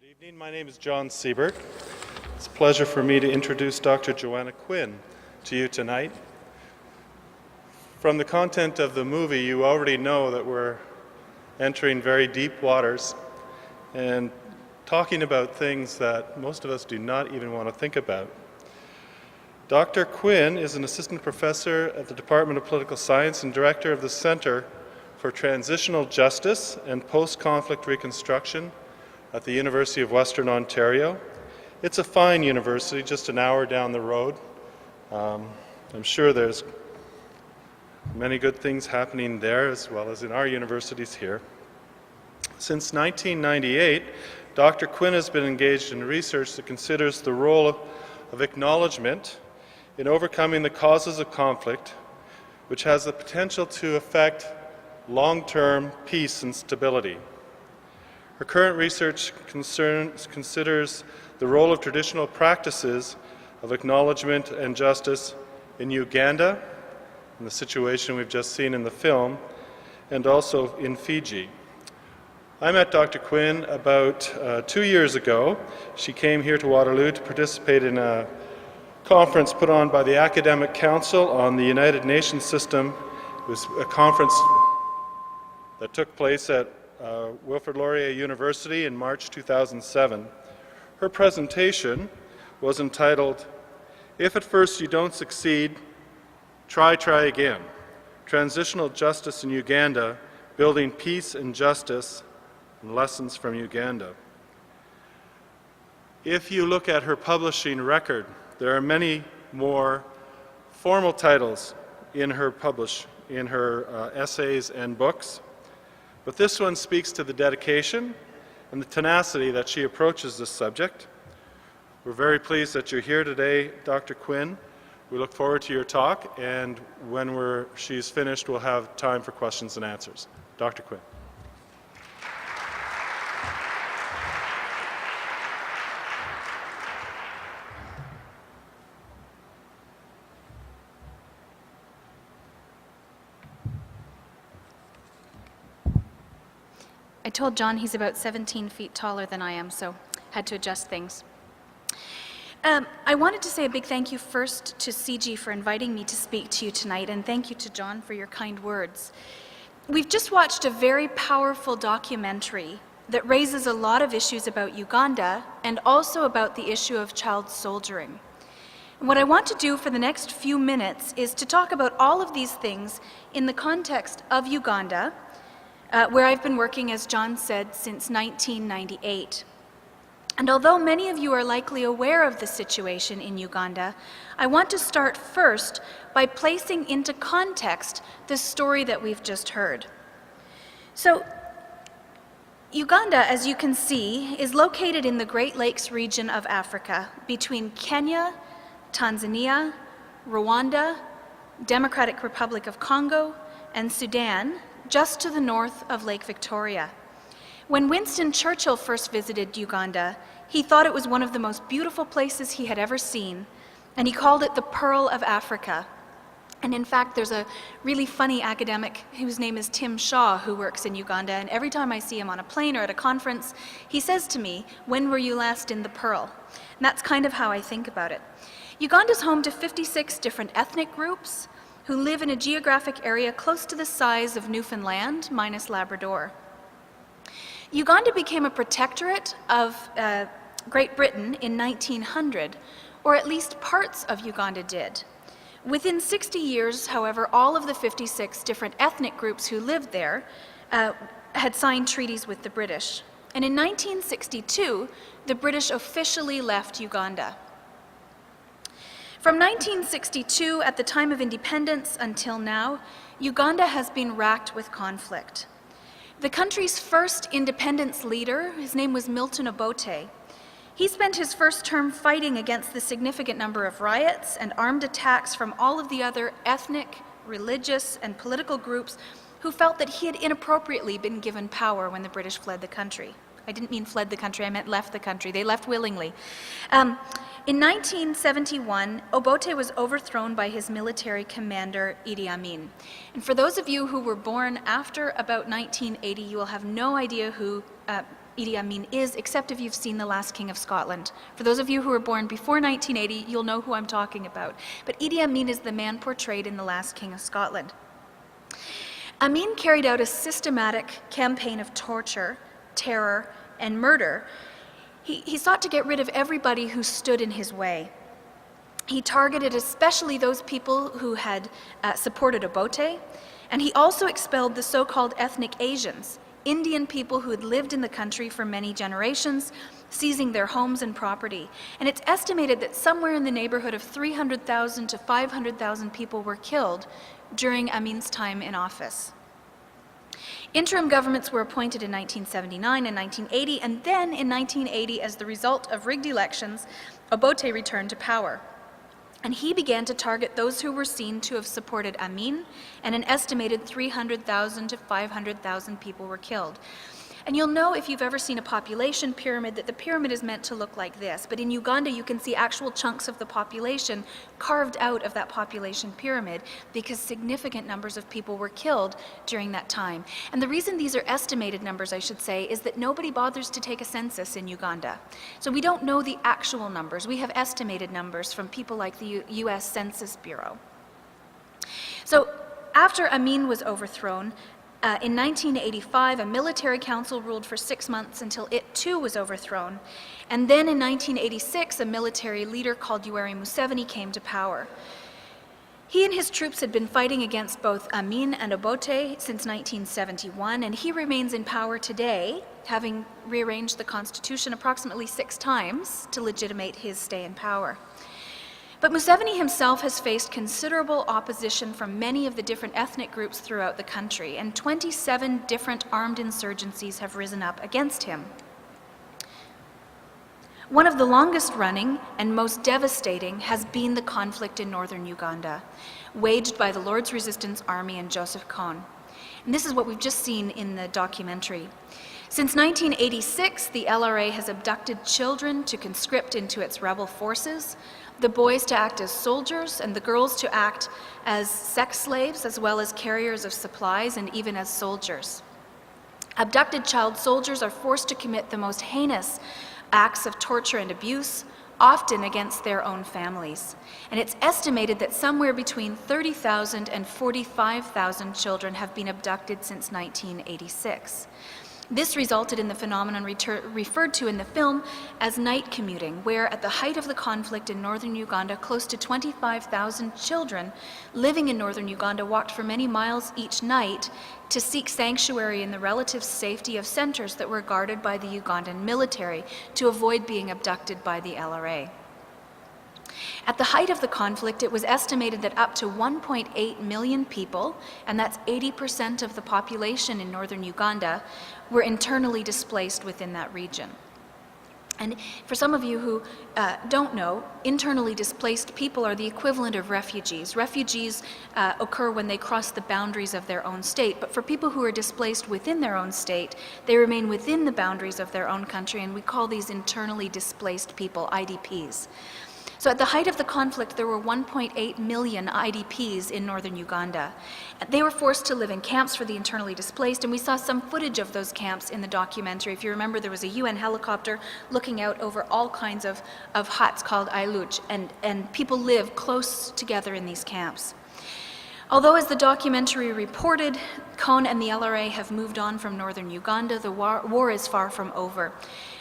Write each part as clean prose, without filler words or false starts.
Good evening. My name is John Siebert. It's a pleasure for me to introduce Dr. Joanna Quinn to you tonight. From the content of the movie, you already know that we're entering very deep waters and talking about things that most of us do not even want to think about. Dr. Quinn is an assistant professor at the Department of Political Science and director of the Center for Transitional Justice and Post-Conflict Reconstruction at the University of Western Ontario. It's a fine university, just an hour down the road. I'm sure there's many good things happening there as well as in our universities here. Since 1998, Dr. Quinn has been engaged in research that considers the role of acknowledgement in overcoming the causes of conflict, which has the potential to affect long-term peace and stability. Her current research considers the role of traditional practices of acknowledgement and justice in Uganda, in the situation we've just seen in the film, and also in Fiji. I met Dr. Quinn about 2 years ago. She came here to Waterloo to participate in a conference put on by the Academic Council on the United Nations System. It was a conference that took place at Wilfrid Laurier University in March 2007. Her presentation was entitled, "If at first you don't succeed, try again. Transitional Justice in Uganda, Building Peace and Justice, and Lessons from Uganda." If you look at her publishing record, there are many more formal titles in her essays and books. But this one speaks to the dedication and the tenacity that she approaches this subject. We're very pleased that you're here today, Dr. Quinn. We look forward to your talk, and when she's finished, we'll have time for questions and answers. Dr. Quinn. I told John he's about 17 feet taller than I am, so had to adjust things. I wanted to say a big thank you first to CIGI for inviting me to speak to you tonight, and thank you to John for your kind words. We've just watched a very powerful documentary that raises a lot of issues about Uganda and also about the issue of child soldiering. And what I want to do for the next few minutes is to talk about all of these things in the context of Uganda, where I've been working, as John said, since 1998. And although many of you are likely aware of the situation in Uganda, I want to start first by placing into context the story that we've just heard. So, Uganda, as you can see, is located in the Great Lakes region of Africa, between Kenya, Tanzania, Rwanda, Democratic Republic of Congo, and Sudan, just to the north of Lake Victoria. When Winston Churchill first visited Uganda, he thought it was one of the most beautiful places he had ever seen, and he called it the Pearl of Africa. And in fact, there's a really funny academic whose name is Tim Shaw, who works in Uganda, and every time I see him on a plane or at a conference, he says to me, "When were you last in the Pearl?" And that's kind of how I think about it. Uganda's home to 56 different ethnic groups who live in a geographic area close to the size of Newfoundland, minus Labrador. Uganda became a protectorate of Great Britain in 1900, or at least parts of Uganda did. Within 60 years, however, all of the 56 different ethnic groups who lived there had signed treaties with the British. And in 1962, the British officially left Uganda. From 1962, at the time of independence, until now, Uganda has been racked with conflict. The country's first independence leader, his name was Milton Obote. He spent his first term fighting against the significant number of riots and armed attacks from all of the other ethnic, religious, and political groups who felt that he had inappropriately been given power when the British fled the country. I didn't mean fled the country, I meant left the country. They left willingly. In 1971, Obote was overthrown by his military commander, Idi Amin. And for those of you who were born after about 1980, you will have no idea who Idi Amin is, except if you've seen The Last King of Scotland. For those of you who were born before 1980, you'll know who I'm talking about. But Idi Amin is the man portrayed in The Last King of Scotland. Amin carried out a systematic campaign of torture, terror, and murder. He sought to get rid of everybody who stood in his way. He targeted especially those people who had supported Obote, and he also expelled the so-called ethnic Asians, Indian people who had lived in the country for many generations, seizing their homes and property. And it's estimated that somewhere in the neighborhood of 300,000 to 500,000 people were killed during Amin's time in office. Interim governments were appointed in 1979 and 1980, and then in 1980, as the result of rigged elections, Obote returned to power. And he began to target those who were seen to have supported Amin, and an estimated 300,000 to 500,000 people were killed. And you'll know if you've ever seen a population pyramid that the pyramid is meant to look like this. But in Uganda, you can see actual chunks of the population carved out of that population pyramid because significant numbers of people were killed during that time. And the reason these are estimated numbers, I should say, is that nobody bothers to take a census in Uganda. So we don't know the actual numbers. We have estimated numbers from people like the US Census Bureau. So after Amin was overthrown, in 1985, a military council ruled for 6 months until it too was overthrown. And then in 1986, a military leader called Yoweri Museveni came to power. He and his troops had been fighting against both Amin and Obote since 1971, and he remains in power today, having rearranged the constitution approximately 6 times to legitimate his stay in power. But Museveni himself has faced considerable opposition from many of the different ethnic groups throughout the country, and 27 different armed insurgencies have risen up against him. One of the longest running and most devastating has been the conflict in northern Uganda, waged by the Lord's Resistance Army and Joseph Kony. And this is what we've just seen in the documentary. Since 1986, the LRA has abducted children to conscript into its rebel forces, the boys to act as soldiers, and the girls to act as sex slaves, as well as carriers of supplies and even as soldiers. Abducted child soldiers are forced to commit the most heinous acts of torture and abuse, often against their own families. And it's estimated that somewhere between 30,000 and 45,000 children have been abducted since 1986. This resulted in the phenomenon referred to in the film as night commuting, where at the height of the conflict in northern Uganda, close to 25,000 children living in northern Uganda walked for many miles each night to seek sanctuary in the relative safety of centers that were guarded by the Ugandan military to avoid being abducted by the LRA. At the height of the conflict, it was estimated that up to 1.8 million people, and that's 80% of the population in northern Uganda, were internally displaced within that region. And for some of you who don't know, internally displaced people are the equivalent of refugees. Refugees occur when they cross the boundaries of their own state, but for people who are displaced within their own state, they remain within the boundaries of their own country, and we call these internally displaced people IDPs. So at the height of the conflict, there were 1.8 million IDPs in northern Uganda. They were forced to live in camps for the internally displaced, and we saw some footage of those camps in the documentary. If you remember, there was a UN helicopter looking out over all kinds of huts called Ailuch, and people live close together in these camps. Although, as the documentary reported, Kony and the LRA have moved on from northern Uganda, the war is far from over.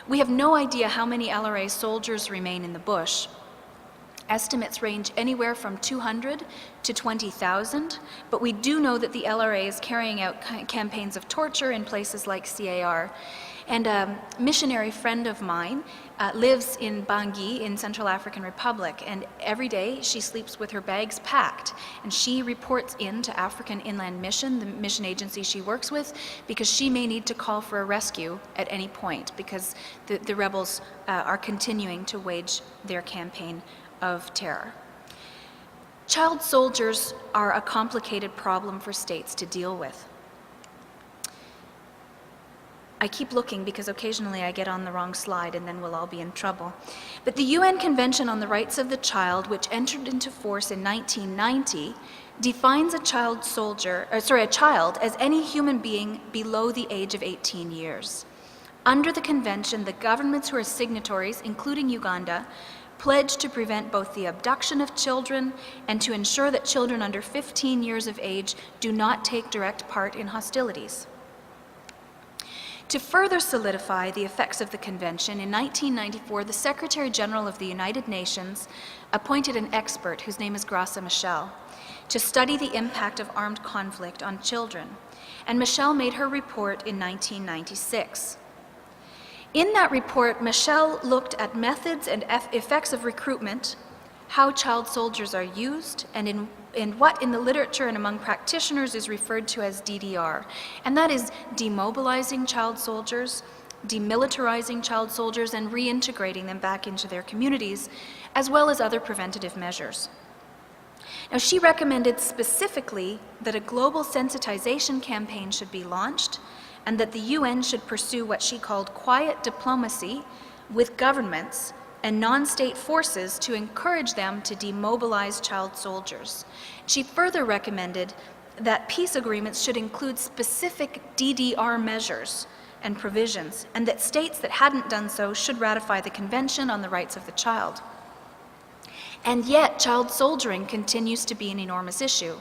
We have no idea how many LRA soldiers remain in the bush. Estimates range anywhere from 200 to 20,000, but we do know that the LRA is carrying out campaigns of torture in places like CAR. And a missionary friend of mine lives in Bangui in Central African Republic, and every day she sleeps with her bags packed, and she reports in to African Inland Mission, the mission agency she works with, because she may need to call for a rescue at any point because the rebels are continuing to wage their campaign of terror. Child soldiers are a complicated problem for states to deal with. I keep looking because occasionally I get on the wrong slide and then we'll all be in trouble. But the UN Convention on the Rights of the Child, which entered into force in 1990, defines a child as any human being below the age of 18 years. Under the convention, the governments who are signatories, including Uganda, pledge to prevent both the abduction of children and to ensure that children under 15 years of age do not take direct part in hostilities. To further solidify the effects of the convention, in 1994, the Secretary General of the United Nations appointed an expert, whose name is Graça Michel, to study the impact of armed conflict on children. And Michel made her report in 1996. In that report, Michel looked at methods and effects of recruitment, how child soldiers are used, and in what in the literature and among practitioners is referred to as DDR. And that is demobilizing child soldiers, demilitarizing child soldiers, and reintegrating them back into their communities, as well as other preventative measures. Now, she recommended specifically that a global sensitization campaign should be launched, and that the UN should pursue what she called quiet diplomacy with governments and non-state forces to encourage them to demobilize child soldiers. She further recommended that peace agreements should include specific DDR measures and provisions, and that states that hadn't done so should ratify the Convention on the Rights of the Child. And yet, child soldiering continues to be an enormous issue.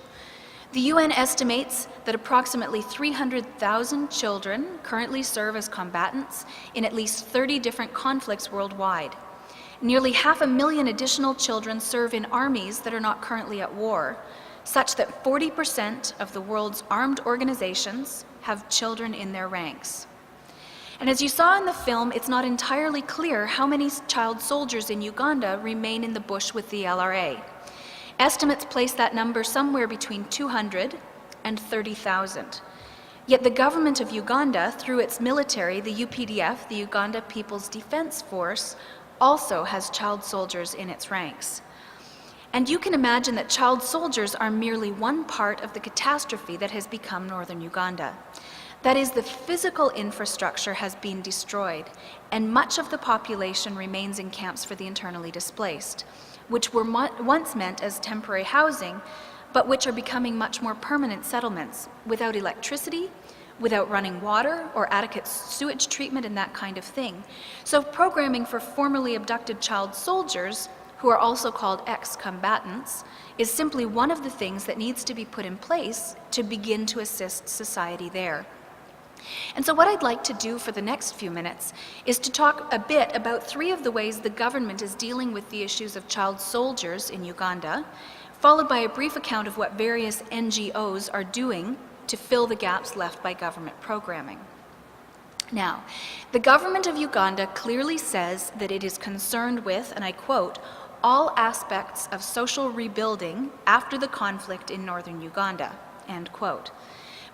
The UN estimates that approximately 300,000 children currently serve as combatants in at least 30 different conflicts worldwide. Nearly 500,000 additional children serve in armies that are not currently at war, such that 40% of the world's armed organizations have children in their ranks. And as you saw in the film, it's not entirely clear how many child soldiers in Uganda remain in the bush with the LRA. Estimates place that number somewhere between 200 and 30,000. Yet the government of Uganda, through its military, the UPDF, the Uganda People's Defense Force, also has child soldiers in its ranks. And you can imagine that child soldiers are merely one part of the catastrophe that has become northern Uganda. That is, the physical infrastructure has been destroyed, and much of the population remains in camps for the internally displaced, which were once meant as temporary housing, but which are becoming much more permanent settlements, without electricity, without running water or adequate sewage treatment and that kind of thing. So programming for formerly abducted child soldiers, who are also called ex-combatants, is simply one of the things that needs to be put in place to begin to assist society there. And so what I'd like to do for the next few minutes is to talk a bit about 3 of the ways the government is dealing with the issues of child soldiers in Uganda, followed by a brief account of what various NGOs are doing to fill the gaps left by government programming. Now, the government of Uganda clearly says that it is concerned with, and I quote, all aspects of social rebuilding after the conflict in northern Uganda, end quote.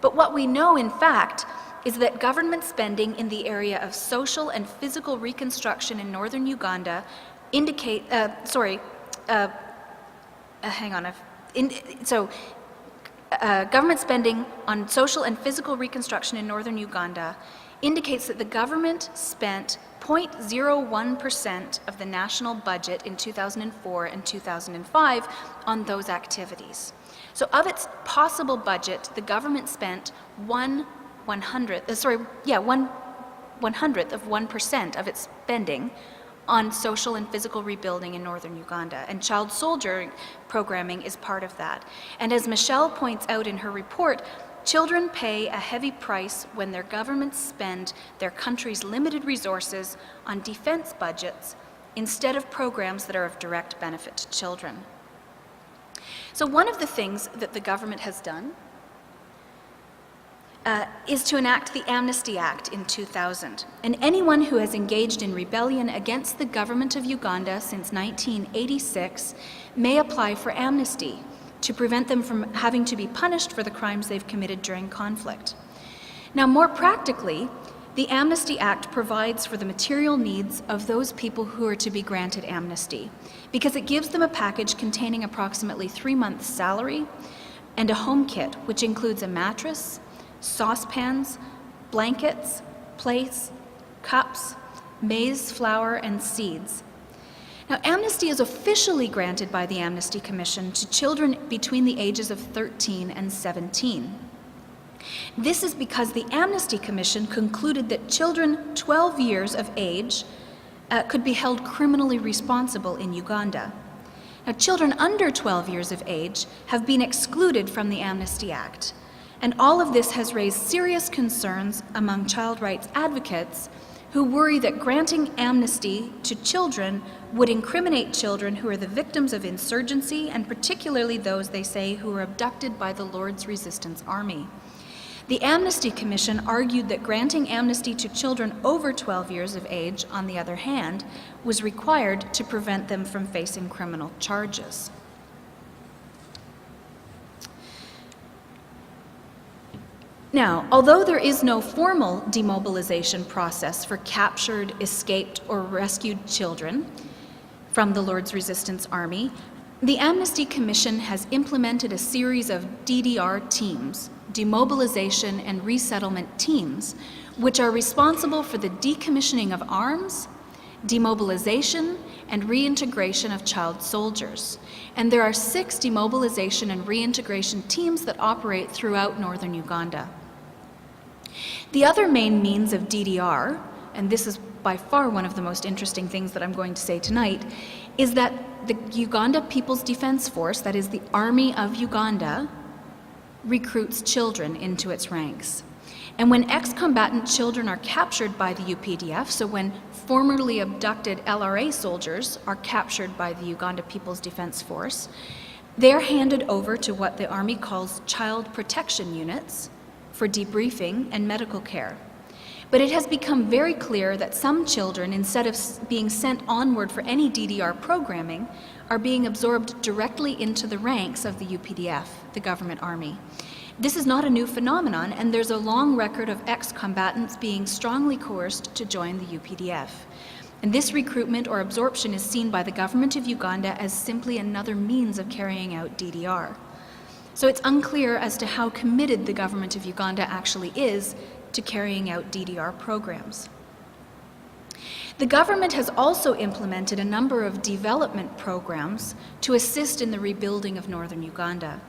But what we know, in fact, is that government spending in the area of social and physical reconstruction in northern Uganda government spending on social and physical reconstruction in northern Uganda indicates that the government spent 0.01% of the national budget in 2004 and 2005 on those activities. So of its possible budget, the government spent 1/100th of 1% of its spending on social and physical rebuilding in northern Uganda, and child soldier programming is part of that. And as Michelle points out in her report, children pay a heavy price when their governments spend their country's limited resources on defense budgets instead of programs that are of direct benefit to children. So one of the things that the government has done is to enact the Amnesty Act in 2000. And anyone who has engaged in rebellion against the government of Uganda since 1986 may apply for amnesty to prevent them from having to be punished for the crimes they've committed during conflict. Now, more practically, the Amnesty Act provides for the material needs of those people who are to be granted amnesty, because it gives them a package containing approximately 3 months' salary and a home kit, which includes a mattress, saucepans, blankets, plates, cups, maize flour, and seeds. Now, amnesty is officially granted by the Amnesty Commission to children between the ages of 13 and 17. This is because the Amnesty Commission concluded that children 12 years of age could be held criminally responsible in Uganda. Now, children under 12 years of age have been excluded from the Amnesty Act, and all of this has raised serious concerns among child rights advocates who worry that granting amnesty to children would incriminate children who are the victims of insurgency, and particularly those, they say, who were abducted by the Lord's Resistance Army. The Amnesty Commission argued that granting amnesty to children over 12 years of age, on the other hand, was required to prevent them from facing criminal charges. Now, although there is no formal demobilization process for captured, escaped, or rescued children from the Lord's Resistance Army, the Amnesty Commission has implemented a series of DDR teams, demobilization and resettlement teams, which are responsible for the decommissioning of arms, demobilization, and reintegration of child soldiers. And there are 6 demobilization and reintegration teams that operate throughout northern Uganda. The other main means of DDR, and this is by far one of the most interesting things that I'm going to say tonight, is that the Uganda People's Defense Force, that is the Army of Uganda, recruits children into its ranks. And when ex-combatant children are captured by the UPDF, so when formerly abducted LRA soldiers are captured by the Uganda People's Defense Force, they're handed over to what the Army calls child protection units for debriefing and medical care. But it has become very clear that some children, instead of being sent onward for any DDR programming, are being absorbed directly into the ranks of the UPDF, the government army. This is not a new phenomenon, and there's a long record of ex-combatants being strongly coerced to join the UPDF. And this recruitment or absorption is seen by the government of Uganda as simply another means of carrying out DDR. So it's unclear as to how committed the government of Uganda actually is to carrying out DDR programs. The government has also implemented a number of development programs to assist in the rebuilding of northern Uganda.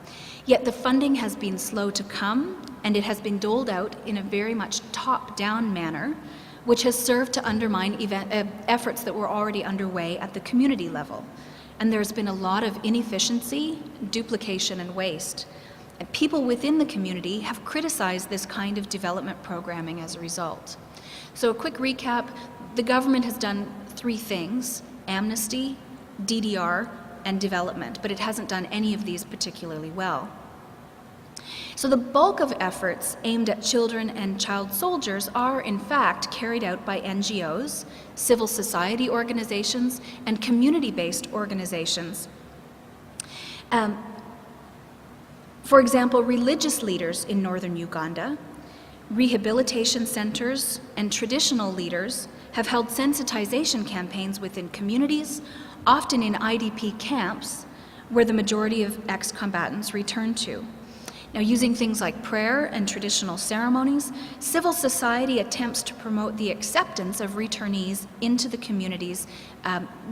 Yet the funding has been slow to come, and it has been doled out in a very much top-down manner, which has served to undermine efforts that were already underway at the community level. And there's been a lot of inefficiency, duplication, and waste. And people within the community have criticized this kind of development programming as a result. So a quick recap, the government has done 3 things: amnesty, DDR, and development, but it hasn't done any of these particularly well. So the bulk of efforts aimed at children and child soldiers are, in fact, carried out by NGOs, civil society organizations, and community-based organizations. For example, religious leaders in northern Uganda, rehabilitation centers, and traditional leaders have held sensitization campaigns within communities, often in IDP camps, where the majority of ex-combatants return to. Now, using things like prayer and traditional ceremonies, civil society attempts to promote the acceptance of returnees into the communities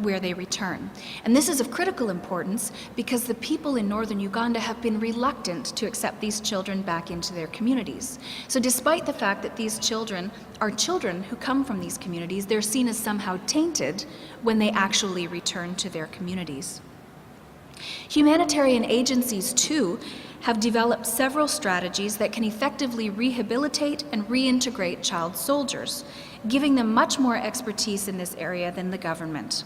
where they return. And this is of critical importance because the people in northern Uganda have been reluctant to accept these children back into their communities. So despite the fact that these children are children who come from these communities, they're seen as somehow tainted when they actually return to their communities. Humanitarian agencies, too, have developed several strategies that can effectively rehabilitate and reintegrate child soldiers, giving them much more expertise in this area than the government.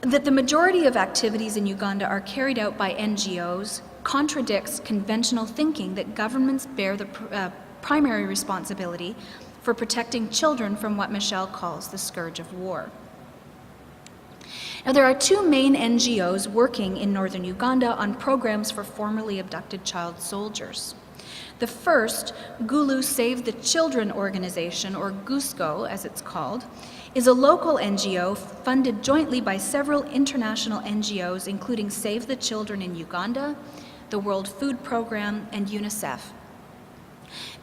That the majority of activities in Uganda are carried out by NGOs contradicts conventional thinking that governments bear the primary responsibility for protecting children from what Michel calls the scourge of war. Now, there are 2 main NGOs working in northern Uganda on programs for formerly abducted child soldiers. The first, Gulu Save the Children organization, or GUSCO as it's called, is a local NGO funded jointly by several international NGOs, including Save the Children in Uganda, the World Food Programme, and UNICEF.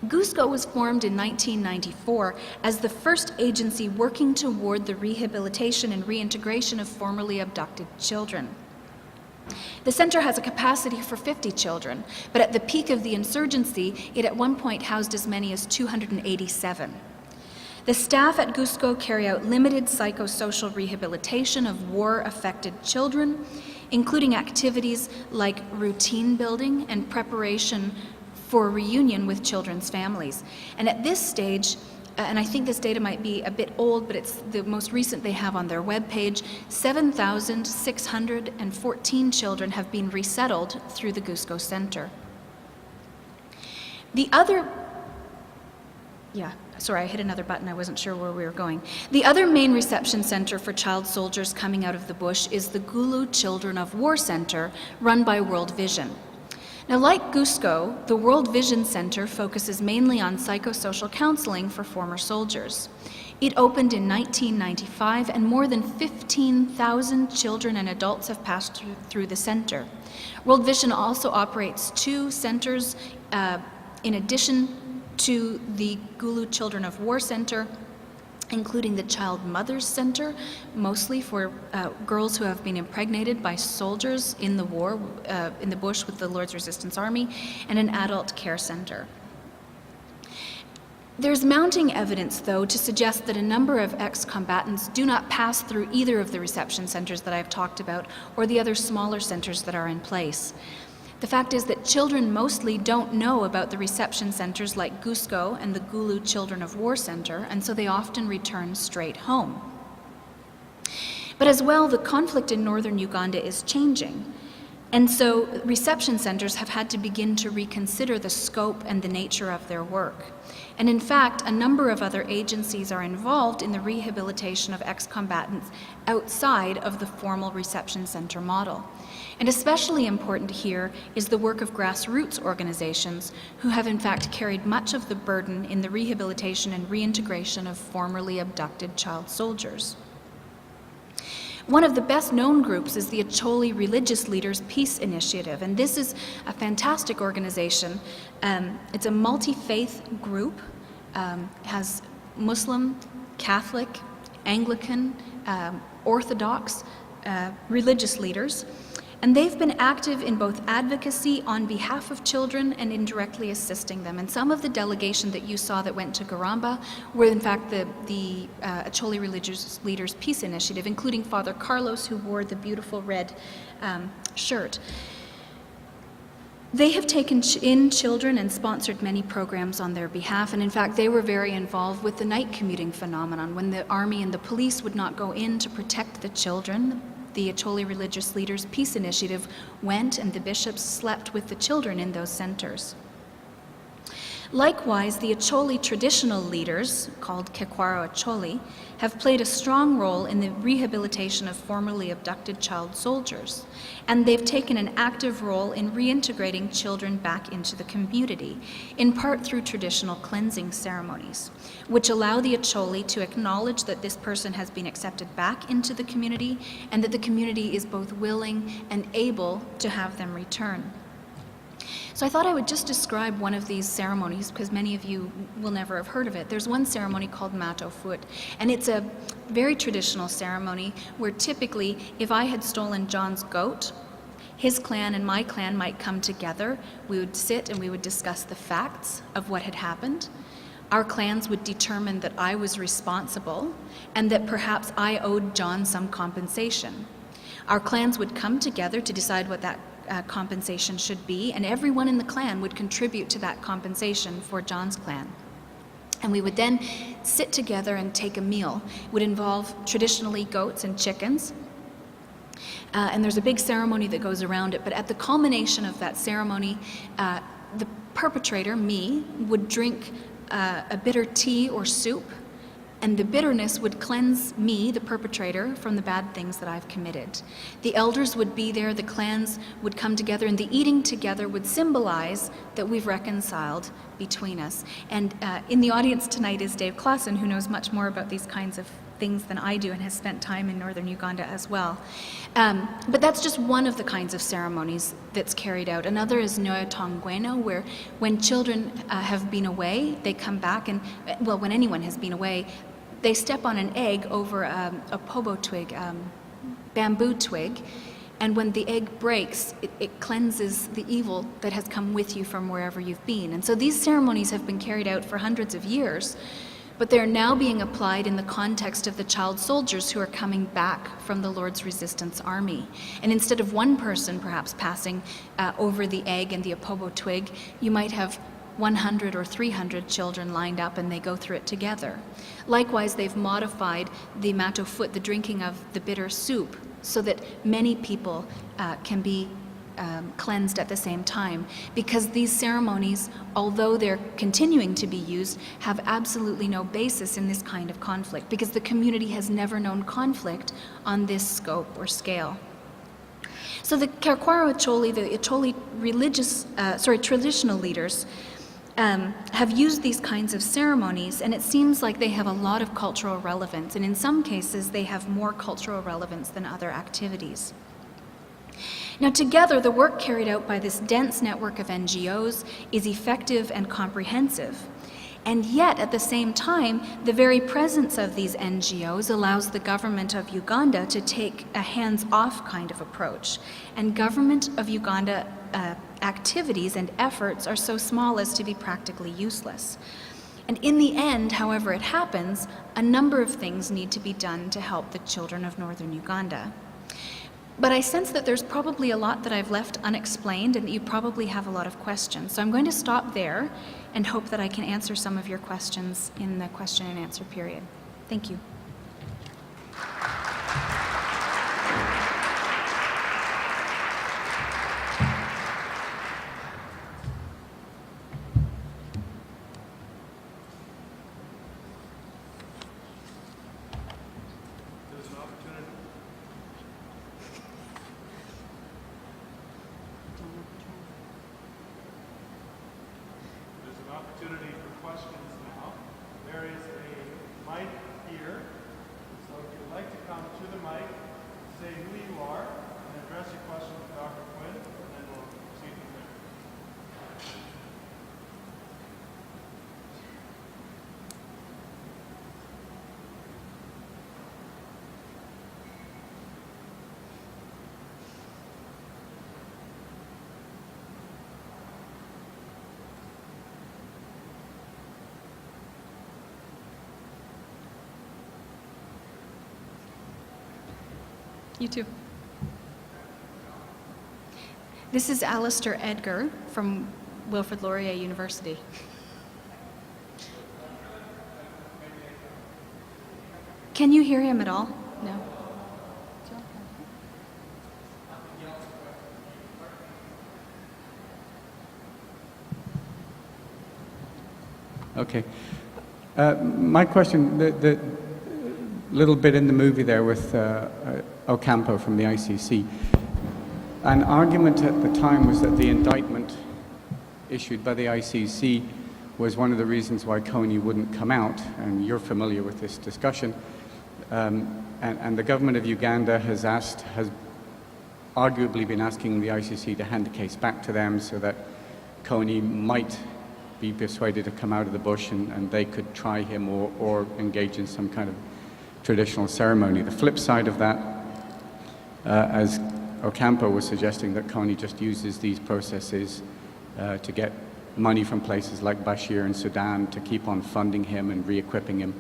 GUSCO was formed in 1994 as the first agency working toward the rehabilitation and reintegration of formerly abducted children. The center has a capacity for 50 children, but at the peak of the insurgency, it at one point housed as many as 287. The staff at Cusco carry out limited psychosocial rehabilitation of war-affected children, including activities like routine building and preparation for reunion with children's families. And at this stage, and I think this data might be a bit old, but it's the most recent they have on their webpage, 7,614 children have been resettled through the Cusco Center. Sorry, I hit another button. I wasn't sure where we were going. The other main reception center for child soldiers coming out of the bush is the Gulu Children of War Center, run by World Vision. Now, like Cusco, the World Vision Center focuses mainly on psychosocial counseling for former soldiers. It opened in 1995, and more than 15,000 children and adults have passed through the center. World Vision also operates 2 centers in addition to the Gulu Children of War Center, including the Child Mothers Center, mostly for girls who have been impregnated by soldiers in the war, in the bush with the Lord's Resistance Army, and an adult care center. There's mounting evidence, though, to suggest that a number of ex-combatants do not pass through either of the reception centers that I've talked about, or the other smaller centers that are in place. The fact is that children mostly don't know about the reception centers like Cusco and the Gulu Children of War Center, and so they often return straight home. But as well, the conflict in northern Uganda is changing, and so reception centers have had to begin to reconsider the scope and the nature of their work. And in fact, a number of other agencies are involved in the rehabilitation of ex-combatants outside of the formal reception center model. And especially important here is the work of grassroots organizations who have in fact carried much of the burden in the rehabilitation and reintegration of formerly abducted child soldiers. One of the best known groups is the Acholi Religious Leaders Peace Initiative, and this is a fantastic organization. It's a multi-faith group, has Muslim, Catholic, Anglican, Orthodox religious leaders. And they've been active in both advocacy on behalf of children and in directly assisting them. And some of the delegation that you saw that went to Garamba were in fact the Acholi Religious Leaders Peace Initiative, including Father Carlos, who wore the beautiful red shirt. They have taken in children and sponsored many programs on their behalf, and in fact they were very involved with the night commuting phenomenon. When the army and the police would not go in to protect the children, the Acholi Religious Leaders Peace Initiative went, and the bishops slept with the children in those centers. Likewise, the Acholi traditional leaders, called Kekwaro Acholi, have played a strong role in the rehabilitation of formerly abducted child soldiers, and they've taken an active role in reintegrating children back into the community, in part through traditional cleansing ceremonies, which allow the Acholi to acknowledge that this person has been accepted back into the community and that the community is both willing and able to have them return. So I thought I would just describe one of these ceremonies, because many of you will never have heard of it. There's one ceremony called Mato Foot, and it's a very traditional ceremony where typically, if I had stolen John's goat, his clan and my clan might come together. We would sit and we would discuss the facts of what had happened. Our clans would determine that I was responsible and that perhaps I owed John some compensation. Our clans would come together to decide what that compensation should be, and everyone in the clan would contribute to that compensation for John's clan. And we would then sit together and take a meal. It would involve traditionally goats and chickens. And there's a big ceremony that goes around it, but at the culmination of that ceremony, the perpetrator, me, would drink a bitter tea or soup, and the bitterness would cleanse me, the perpetrator, from the bad things that I've committed. The elders would be there, the clans would come together, and the eating together would symbolize that we've reconciled between us. And in the audience tonight is Dave Clausen, who knows much more about these kinds of things than I do and has spent time in northern Uganda as well. But that's just one of the kinds of ceremonies that's carried out. Another is Noya Tongweno, where when children have been away, they come back, and well, when anyone has been away, they step on an egg over a pobo twig, bamboo twig, And when the egg breaks, it cleanses the evil that has come with you from wherever you've been. And so these ceremonies have been carried out for hundreds of years, but they're now being applied in the context of the child soldiers who are coming back from the Lord's resistance army. And instead of one person perhaps passing over the egg and the apobo twig, you might have 100 or 300 children lined up, and they go through it together. Likewise, they've modified the mato foot, the drinking of the bitter soup, so that many people can be cleansed at the same time, because these ceremonies, although they're continuing to be used, have absolutely no basis in this kind of conflict, because the community has never known conflict on this scope or scale. So the Karkwaro Acholi, the Acholi traditional leaders, have used these kinds of ceremonies, and it seems like they have a lot of cultural relevance, and in some cases they have more cultural relevance than other activities. Now together, the work carried out by this dense network of NGOs is effective and comprehensive. And yet, at the same time, the very presence of these NGOs allows the government of Uganda to take a hands-off kind of approach. And government of Uganda activities and efforts are so small as to be practically useless. And in the end, however it happens, a number of things need to be done to help the children of northern Uganda. But I sense that there's probably a lot that I've left unexplained, and that you probably have a lot of questions. So I'm going to stop there and hope that I can answer some of your questions in the question and answer period. Thank you. Opportunity for questions now. There is a mic here, so if you'd like to come to the mic, say who you are, and address your question to Dr. Quinn, and then we'll proceed from there. You too. This is Alistair Edgar from Wilfrid Laurier University. Can you hear him at all? No. Okay. My question, the little bit in the movie there with Ocampo from the ICC, an argument at the time was that the indictment issued by the ICC was one of the reasons why Kony wouldn't come out, and you're familiar with this discussion. And the government of Uganda has arguably been asking the ICC to hand the case back to them so that Kony might be persuaded to come out of the bush and they could try him or engage in some kind of traditional ceremony. The flip side of that, as Ocampo was suggesting, that Kony just uses these processes to get money from places like Bashir and Sudan to keep on funding him and re-equipping him.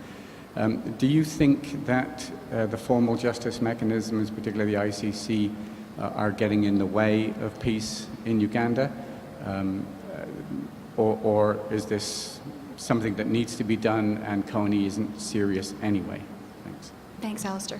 Do you think that the formal justice mechanisms, particularly the ICC, are getting in the way of peace in Uganda? Or is this something that needs to be done and Kony isn't serious anyway? Thanks. Thanks, Alistair.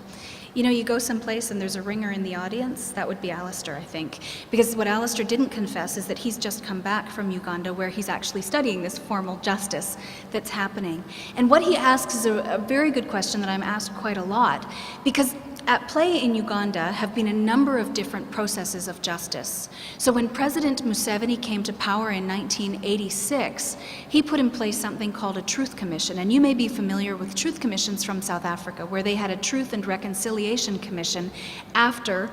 You know, you go someplace and there's a ringer in the audience, that would be Alistair, I think. Because what Alistair didn't confess is that he's just come back from Uganda where he's actually studying this formal justice that's happening. And what he asks is a very good question that I'm asked quite a lot, because at play in Uganda have been a number of different processes of justice. So when President Museveni came to power in 1986, he put in place something called a Truth Commission. And you may be familiar with Truth Commissions from South Africa, where they had a Truth and Reconciliation Commission after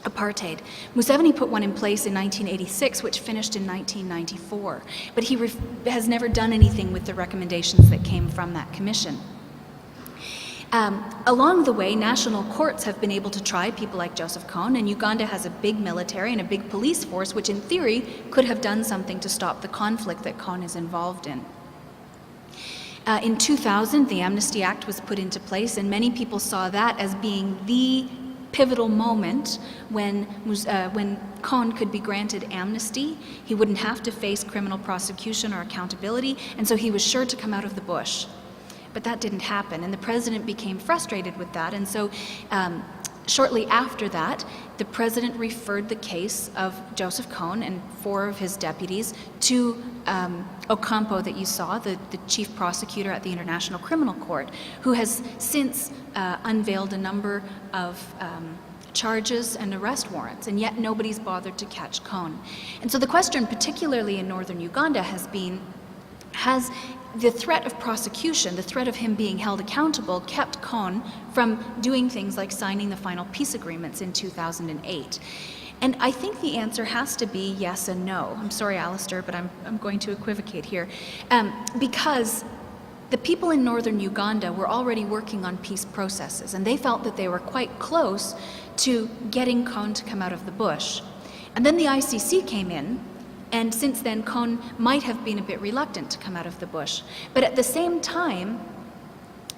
apartheid. Museveni put one in place in 1986, which finished in 1994. But he has never done anything with the recommendations that came from that commission. Along the way, national courts have been able to try people like Joseph Kone, and Uganda has a big military and a big police force, which in theory could have done something to stop the conflict that Kone is involved in. In 2000, the Amnesty Act was put into place, and many people saw that as being the pivotal moment when Kone could be granted amnesty. He wouldn't have to face criminal prosecution or accountability, and so he was sure to come out of the bush. But that didn't happen, and the president became frustrated with that, and so shortly after that, the president referred the case of Joseph Kone and 4 of his deputies to Ocampo, that you saw, the chief prosecutor at the International Criminal Court, who has since unveiled a number of charges and arrest warrants, and yet nobody's bothered to catch Kone. And so the question, particularly in northern Uganda, has been, has the threat of prosecution, the threat of him being held accountable, kept Kone from doing things like signing the final peace agreements in 2008? And I think the answer has to be yes and no. I'm sorry, Alistair, but I'm going to equivocate here. Because the people in northern Uganda were already working on peace processes, and they felt that they were quite close to getting Kone to come out of the bush. And then the ICC came in, and since then, Kone might have been a bit reluctant to come out of the bush. But at the same time,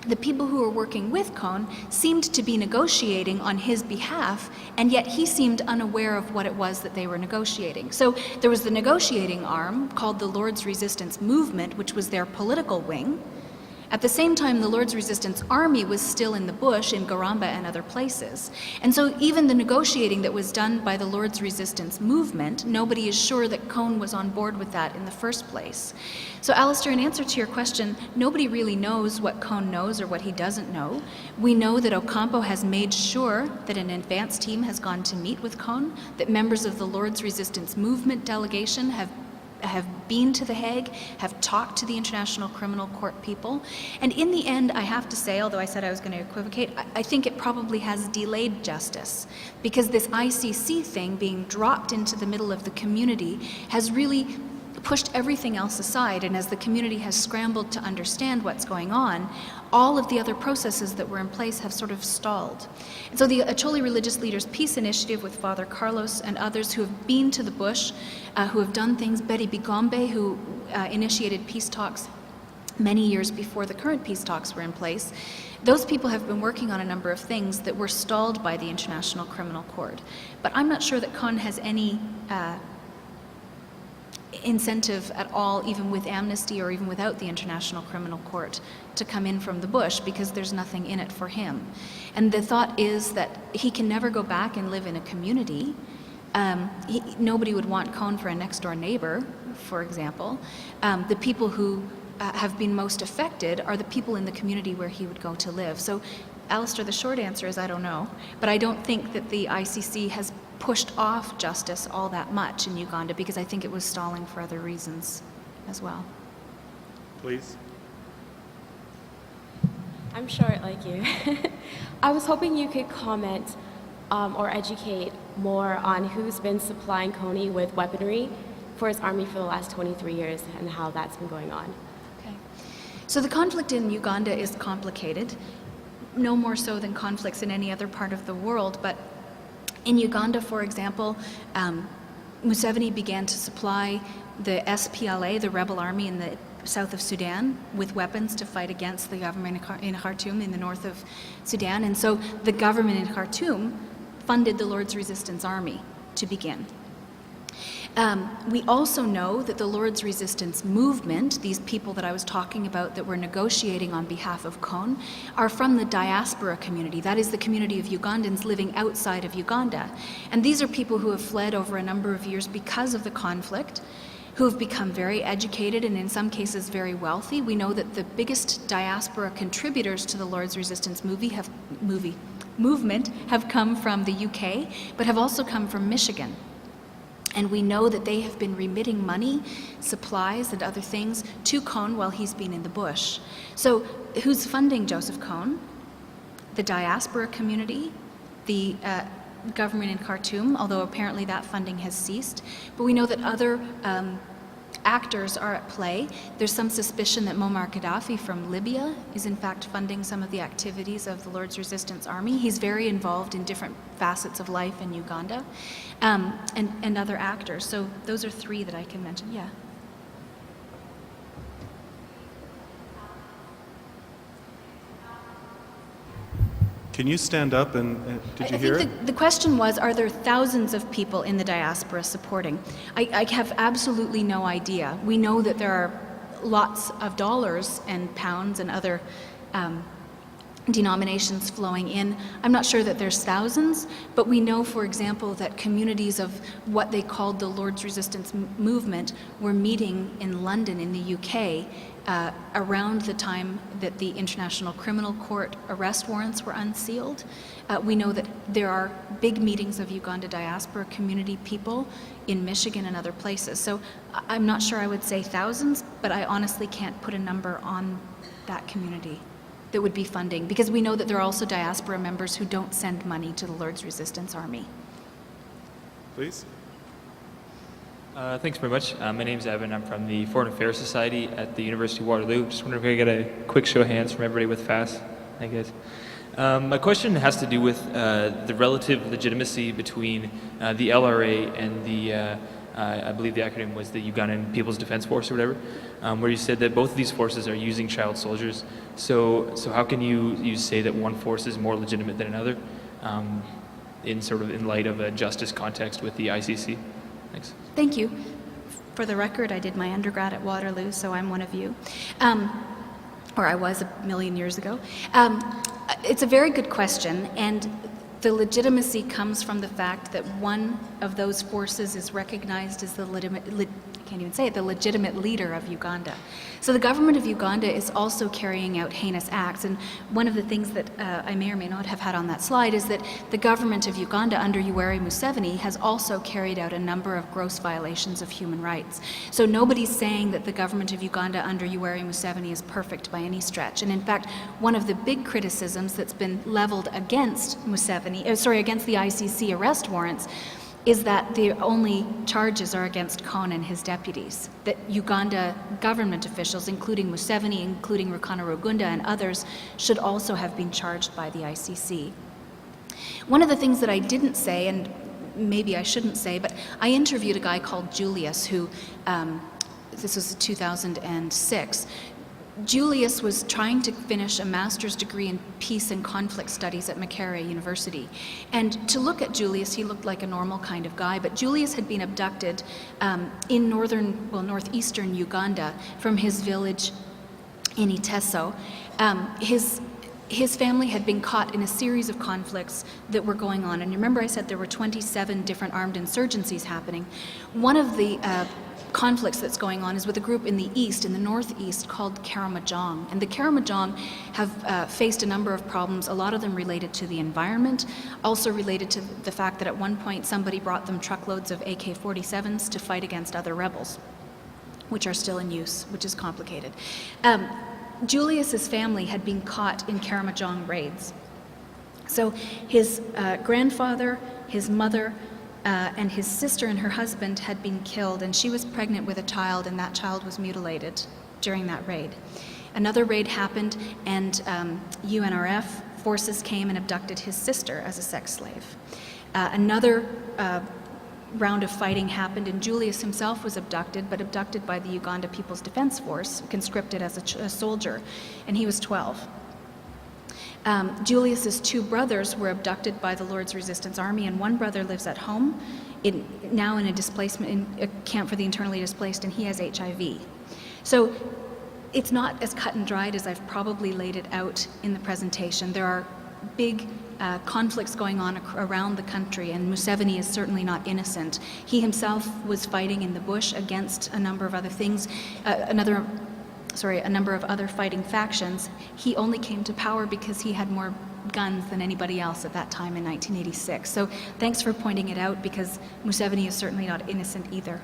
the people who were working with Kone seemed to be negotiating on his behalf, and yet he seemed unaware of what it was that they were negotiating. So there was the negotiating arm called the Lord's Resistance Movement, which was their political wing. At the same time, the Lord's Resistance Army was still in the bush in Garamba and other places. And so even the negotiating that was done by the Lord's Resistance Movement, nobody is sure that Kone was on board with that in the first place. So Alistair, in answer to your question, nobody really knows what Kone knows or what he doesn't know. We know that Ocampo has made sure that an advance team has gone to meet with Kone, that members of the Lord's Resistance Movement delegation have been to The Hague, have talked to the International Criminal Court people. And in the end, I have to say, although I said I was going to equivocate, I think it probably has delayed justice, because this ICC thing being dropped into the middle of the community has really pushed everything else aside, and as the community has scrambled to understand what's going on, all of the other processes that were in place have sort of stalled. And so the Acholi Religious Leaders Peace Initiative with Father Carlos and others who have been to the bush, who have done things, Betty Bigombe, who initiated peace talks many years before the current peace talks were in place, those people have been working on a number of things that were stalled by the International Criminal Court. But I'm not sure that Kone has any incentive at all, even with amnesty or even without the International Criminal Court, to come in from the bush, because there's nothing in it for him. And the thought is that he can never go back and live in a community. Nobody would want Kone for a next-door neighbor, for example. The people who have been most affected are the people in the community where he would go to live. So, Alistair, the short answer is I don't know, but I don't think that the ICC has pushed off justice all that much in Uganda, because I think it was stalling for other reasons as well. Please. I'm short like you. I was hoping you could comment or educate more on who's been supplying Kone with weaponry for his army for the last 23 years and how that's been going on. Okay. So the conflict in Uganda is complicated, no more so than conflicts in any other part of the world, but in Uganda, for example, Museveni began to supply the SPLA, the rebel army in the south of Sudan, with weapons to fight against the government in Khartoum in the north of Sudan. And so the government in Khartoum funded the Lord's Resistance Army to begin. We also know that the Lord's Resistance Movement, these people that I was talking about that were negotiating on behalf of Kone, are from the diaspora community. That is the community of Ugandans living outside of Uganda. And these are people who have fled over a number of years because of the conflict, who have become very educated and in some cases very wealthy. We know that the biggest diaspora contributors to the Lord's Resistance movement have come from the UK, but have also come from Michigan. And we know that they have been remitting money, supplies, and other things to Kone while he's been in the bush. So who's funding Joseph Kone? The diaspora community, the government in Khartoum, although apparently that funding has ceased. But we know that other actors are at play. There's some suspicion that Muammar Gaddafi from Libya is in fact funding some of the activities of the Lord's Resistance Army. He's very involved in different facets of life in Uganda, and other actors. So those are three that I can mention. Yeah. Can you stand up and did you hear it? I think the question was, are there thousands of people in the diaspora supporting? I have absolutely no idea. We know that there are lots of dollars and pounds and other denominations flowing in. I'm not sure that there's thousands, but we know, for example, that communities of what they called the Lord's Resistance Movement were meeting in London in the UK around the time that the International Criminal Court arrest warrants were unsealed. We know that there are big meetings of Uganda diaspora community people in Michigan and other places. So I'm not sure I would say thousands, but I honestly can't put a number on that community that would be funding, because we know that there are also diaspora members who don't send money to the Lord's Resistance Army. Please. Thanks very much. My name's Evan. I'm from the Foreign Affairs Society at the University of Waterloo. Just wondering if I could get a quick show of hands from everybody with FAS. Thank you guys. My question has to do with the relative legitimacy between the LRA and the, I believe the acronym was the Ugandan People's Defense Force or whatever, where you said that both of these forces are using child soldiers. So how can you say that one force is more legitimate than another in light of a justice context with the ICC? Thanks. Thank you. For the record, I did my undergrad at Waterloo, so I'm one of you. Or I was a million years ago. It's a very good question, and the legitimacy comes from the fact that one of those forces is recognized as the legitimate leader of Uganda. So the government of Uganda is also carrying out heinous acts, and one of the things that I may or may not have had on that slide is that the government of Uganda under Yoweri Museveni has also carried out a number of gross violations of human rights. So nobody's saying that the government of Uganda under Yoweri Museveni is perfect by any stretch, and in fact one of the big criticisms that's been leveled against against the ICC arrest warrants is that the only charges are against Khan and his deputies, that Uganda government officials, including Museveni, including Rukana and others, should also have been charged by the ICC. One of the things that I didn't say, and maybe I shouldn't say, but I interviewed a guy called Julius who, this was 2006, Julius was trying to finish a master's degree in peace and conflict studies at Makerere University. And to look at Julius, he looked like a normal kind of guy, but Julius had been abducted in northeastern Uganda from his village in Iteso. His family had been caught in a series of conflicts that were going on. And remember I said there were 27 different armed insurgencies happening. One of the conflicts that's going on is with a group in the east, in the northeast, called Karamojong. And the Karamojong have faced a number of problems, a lot of them related to the environment, also related to the fact that at one point somebody brought them truckloads of AK-47s to fight against other rebels, which are still in use, which is complicated. Julius's family had been caught in Karamojong raids. So his grandfather, his mother, and his sister and her husband had been killed, and she was pregnant with a child, and that child was mutilated during that raid. Another raid happened, and UNRF forces came and abducted his sister as a sex slave. Another round of fighting happened, and Julius himself was abducted, but abducted by the Uganda People's Defense Force, conscripted as a soldier, and he was 12. Julius's two brothers were abducted by the Lord's Resistance Army, and one brother lives at home, now in a camp for the internally displaced, and he has HIV. So it's not as cut and dried as I've probably laid it out in the presentation. There are big conflicts going on around the country, and Museveni is certainly not innocent. He himself was fighting in the bush against a number of other things, a number of other fighting factions. He only came to power because he had more guns than anybody else at that time in 1986. So thanks for pointing it out, because Museveni is certainly not innocent either.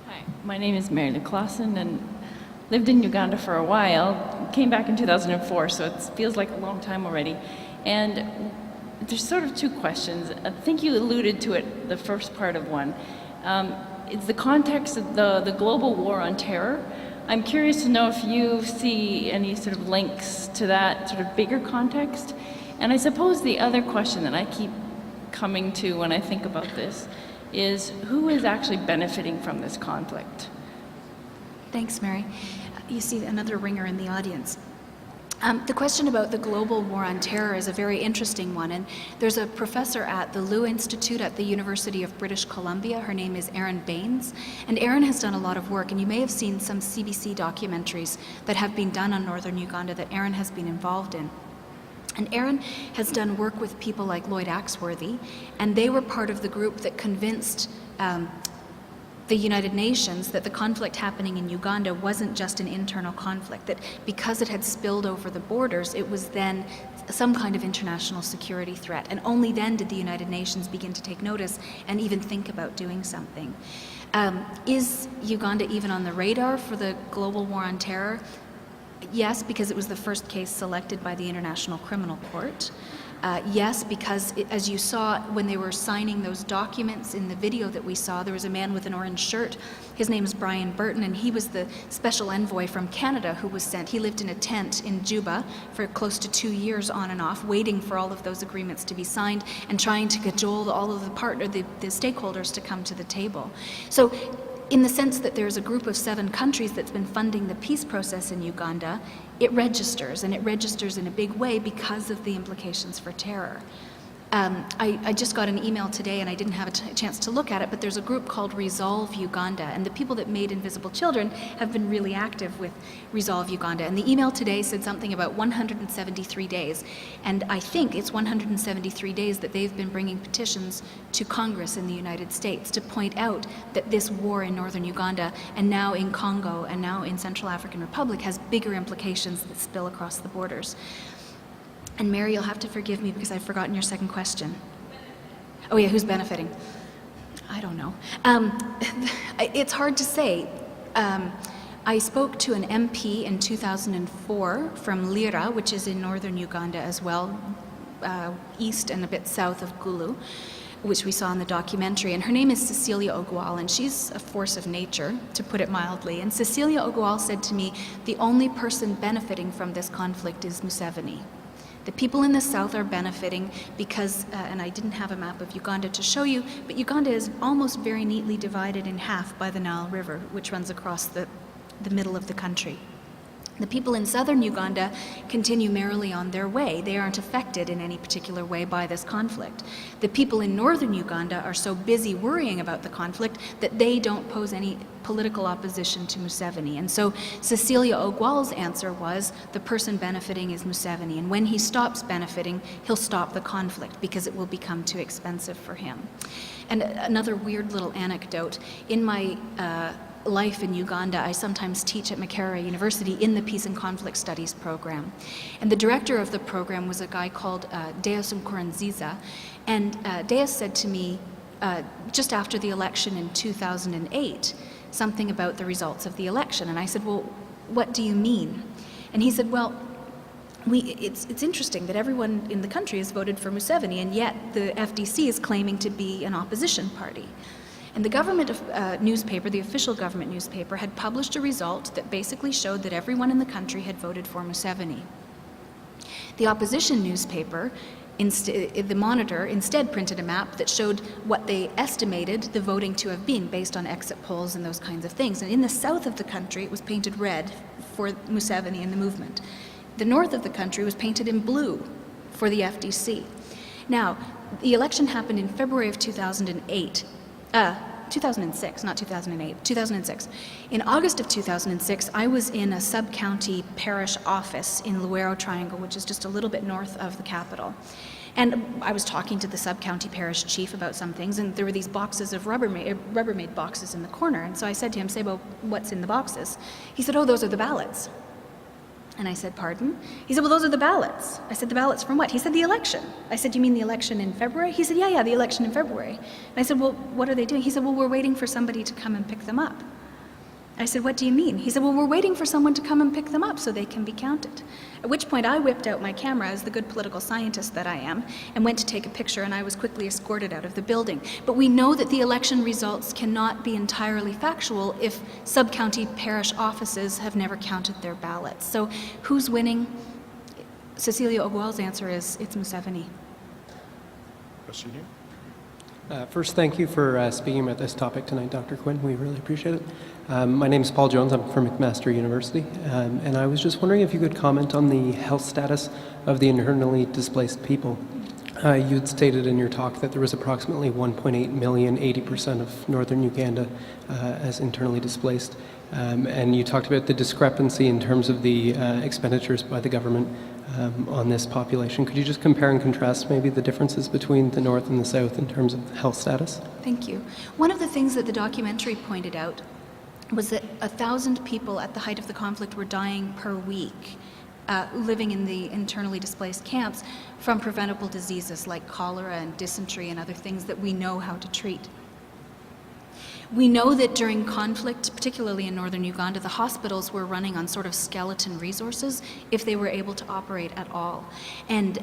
Hi, my name is Mary Clausen, and lived in Uganda for a while, came back in 2004, so it feels like a long time already. And there's sort of two questions. I think you alluded to it, the first part of one. It's the context of the global war on terror. I'm curious to know if you see any sort of links to that sort of bigger context. And I suppose the other question that I keep coming to when I think about this is who is actually benefiting from this conflict? Thanks, Mary. You see another ringer in the audience. The question about the global war on terror is a very interesting one, and there's a professor at the Lew Institute at the University of British Columbia. Her name is Erin Baines, and Erin has done a lot of work, and you may have seen some CBC documentaries that have been done on northern Uganda that Erin has been involved in. And Erin has done work with people like Lloyd Axworthy, and they were part of the group that convinced the United Nations that the conflict happening in Uganda wasn't just an internal conflict, that because it had spilled over the borders, it was then some kind of international security threat. And only then did the United Nations begin to take notice and even think about doing something. Is Uganda even on the radar for the global war on terror? Yes, because it was the first case selected by the International Criminal Court. Yes, because as you saw when they were signing those documents in the video that we saw, there was a man with an orange shirt. His name is Brian Burton, and he was the special envoy from Canada who was sent. He lived in a tent in Juba for close to 2 years on and off, waiting for all of those agreements to be signed and trying to cajole all of the stakeholders to come to the table. So in the sense that there's a group of 7 countries that's been funding the peace process in Uganda, it registers, and it registers in a big way because of the implications for terror. I just got an email today, and I didn't have a chance to look at it, but there's a group called Resolve Uganda, and the people that made Invisible Children have been really active with Resolve Uganda. And the email today said something about 173 days, and I think it's 173 days that they've been bringing petitions to Congress in the United States to point out that this war in northern Uganda, and now in Congo, and now in Central African Republic, has bigger implications that spill across the borders. And Mary, you'll have to forgive me because I've forgotten your second question. Oh yeah, who's benefiting? I don't know. It's hard to say. I spoke to an MP in 2004 from Lira, which is in northern Uganda as well, east and a bit south of Gulu, which we saw in the documentary. And her name is Cecilia Ogwal, and she's a force of nature, to put it mildly. And Cecilia Ogwal said to me, the only person benefiting from this conflict is Museveni. The people in the south are benefiting because, and I didn't have a map of Uganda to show you, but Uganda is almost very neatly divided in half by the Nile River, which runs across the middle of the country. The people in southern Uganda continue merrily on their way. They aren't affected in any particular way by this conflict. The people in northern Uganda are so busy worrying about the conflict that they don't pose any political opposition to Museveni. And so Cecilia Ogwal's answer was, the person benefiting is Museveni, and when he stops benefiting, he'll stop the conflict because it will become too expensive for him. And another weird little anecdote, in my life in Uganda, I sometimes teach at Makerere University in the Peace and Conflict Studies program. And the director of the program was a guy called Deus Nkurunziza. And Deus said to me just after the election in 2008, something about the results of the election. And I said, well, what do you mean? And he said, well, it's interesting that everyone in the country has voted for Museveni, and yet the FDC is claiming to be an opposition party. And the government newspaper, the official government newspaper, had published a result that basically showed that everyone in the country had voted for Museveni. The opposition newspaper, the Monitor, instead printed a map that showed what they estimated the voting to have been based on exit polls and those kinds of things. And in the south of the country, it was painted red for Museveni and the movement. The north of the country was painted in blue for the FDC. Now, the election happened in February of 2008. 2006, not 2008, 2006. In August of 2006, I was in a sub-county parish office in Luero Triangle, which is just a little bit north of the capital. And I was talking to the sub-county parish chief about some things, and there were these boxes of Rubbermaid boxes in the corner. And so I said to him, Sebo, what's in the boxes? He said, oh, those are the ballots. And I said, pardon? He said, well, those are the ballots. I said, the ballots from what? He said, the election. I said, you mean the election in February? He said, yeah, the election in February. And I said, well, what are they doing? He said, well, we're waiting for somebody to come and pick them up. I said, what do you mean? He said, well, we're waiting for someone to come and pick them up so they can be counted. At which point I whipped out my camera as the good political scientist that I am and went to take a picture, and I was quickly escorted out of the building. But we know that the election results cannot be entirely factual if sub-county parish offices have never counted their ballots. So who's winning? Cecilia Ogwal's answer is it's Museveni. Question here. First, thank you for speaking about this topic tonight, Dr. Quinn. We really appreciate it. My name is Paul Jones. I'm from McMaster University. And I was just wondering if you could comment on the health status of the internally displaced people. You had stated in your talk that there was approximately 1.8 million, 80% of northern Uganda as internally displaced. And you talked about the discrepancy in terms of the expenditures by the government on this population. Could you just compare and contrast maybe the differences between the north and the south in terms of health status? Thank you. One of the things that the documentary pointed out was that 1,000 people at the height of the conflict were dying per week, living in the internally displaced camps from preventable diseases like cholera and dysentery and other things that we know how to treat. We know that during conflict, particularly in northern Uganda, the hospitals were running on sort of skeleton resources if they were able to operate at all. And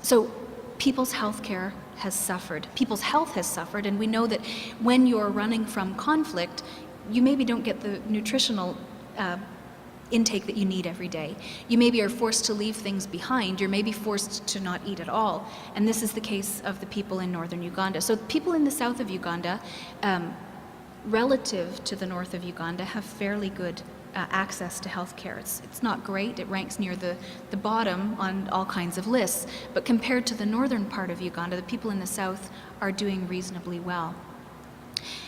so people's health care has suffered. People's health has suffered, and we know that when you're running from conflict, you maybe don't get the nutritional intake that you need every day. You maybe are forced to leave things behind. You're maybe forced to not eat at all. And this is the case of the people in northern Uganda. So people in the south of Uganda, relative to the north of Uganda, have fairly good access to health care. It's not great. It ranks near the bottom on all kinds of lists. But compared to the northern part of Uganda, the people in the south are doing reasonably well.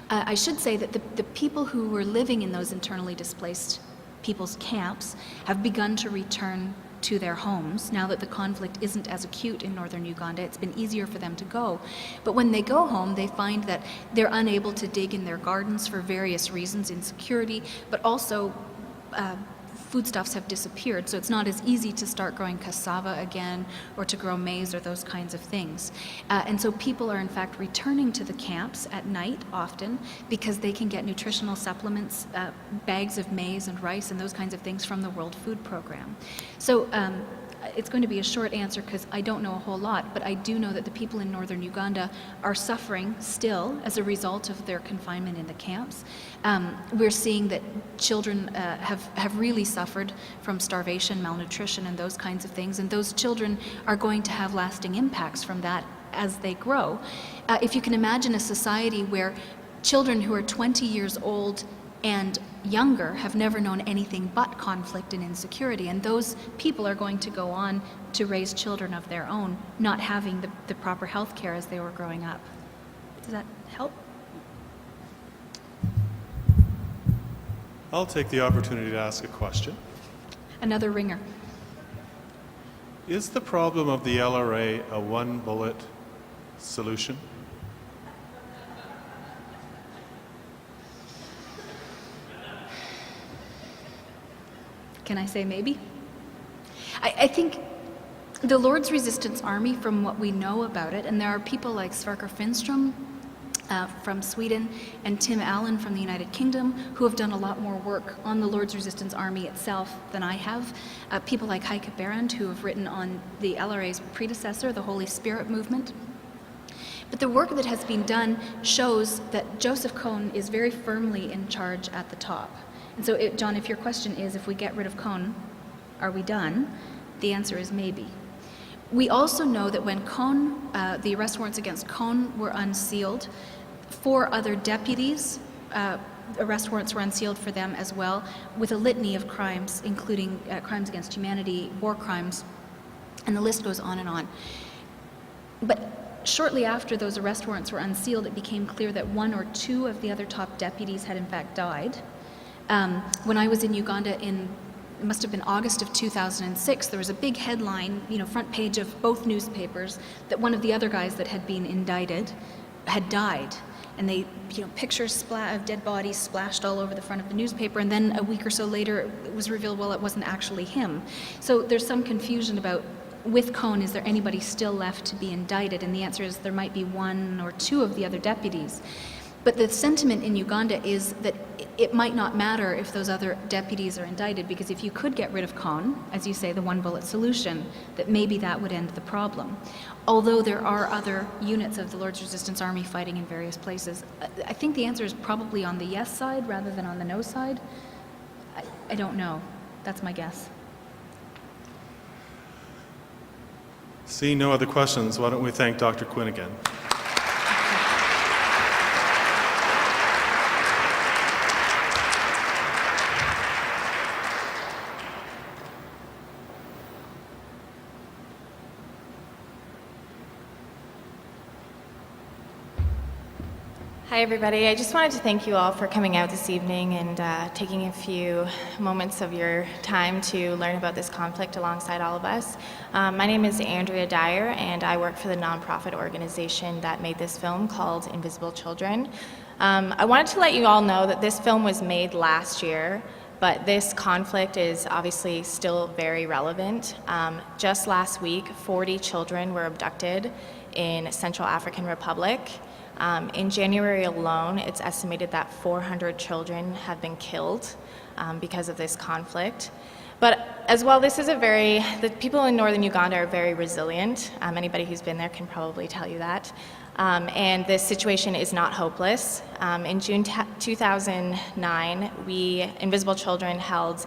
I should say that the people who were living in those internally displaced people's camps have begun to return to their homes. Now that the conflict isn't as acute in northern Uganda, it's been easier for them to go. But when they go home, they find that they're unable to dig in their gardens for various reasons, insecurity, but also foodstuffs have disappeared, so it's not as easy to start growing cassava again or to grow maize or those kinds of things. And so people are in fact returning to the camps at night often because they can get nutritional supplements, bags of maize and rice and those kinds of things from the World Food Program. So it's going to be a short answer because I don't know a whole lot, but I do know that the people in northern Uganda are suffering still as a result of their confinement in the camps. We're seeing that children have really suffered from starvation, malnutrition, and those kinds of things, and those children are going to have lasting impacts from that as they grow. If you can imagine a society where children who are 20 years old and younger have never known anything but conflict and insecurity, and those people are going to go on to raise children of their own, not having the proper health care as they were growing up. Does that help? I'll take the opportunity to ask a question. Another ringer. Is the problem of the LRA a one-bullet solution? Can I say maybe? I think the Lord's Resistance Army, from what we know about it, and there are people like Sverker Finström from Sweden and Tim Allen from the United Kingdom who have done a lot more work on the Lord's Resistance Army itself than I have. People like Heike Behrend who have written on the LRA's predecessor, the Holy Spirit movement. But the work that has been done shows that Joseph Kone is very firmly in charge at the top. And so, John, if your question is, if we get rid of Kone, are we done? The answer is maybe. We also know that when Kone, the arrest warrants against Kone were unsealed, 4 other deputies, arrest warrants were unsealed for them as well, with a litany of crimes, including crimes against humanity, war crimes, and the list goes on and on. But shortly after those arrest warrants were unsealed, it became clear that 1 or 2 of the other top deputies had in fact died. When I was in Uganda it must have been August of 2006, there was a big headline, front page of both newspapers, that one of the other guys that had been indicted had died. And they, pictures of dead bodies splashed all over the front of the newspaper, and then a week or so later it was revealed, well, it wasn't actually him. So there's some confusion about, with Kone, is there anybody still left to be indicted? And the answer is there might be 1 or 2 of the other deputies. But the sentiment in Uganda is that it might not matter if those other deputies are indicted, because if you could get rid of Khan, as you say, the one-bullet solution, that maybe that would end the problem. Although there are other units of the Lord's Resistance Army fighting in various places. I think the answer is probably on the yes side rather than on the no side. I don't know. That's my guess. Seeing no other questions, why don't we thank Dr. Quinn again. Hi, everybody. I just wanted to thank you all for coming out this evening and taking a few moments of your time to learn about this conflict alongside all of us. My name is Andrea Dyer, and I work for the nonprofit organization that made this film called Invisible Children. I wanted to let you all know that this film was made last year, but this conflict is obviously still very relevant. Just last week, 40 children were abducted in Central African Republic. In January alone, it's estimated that 400 children have been killed because of this conflict. But as well, the people in northern Uganda are very resilient. Anybody who's been there can probably tell you that. And this situation is not hopeless. In June 2009, Invisible Children held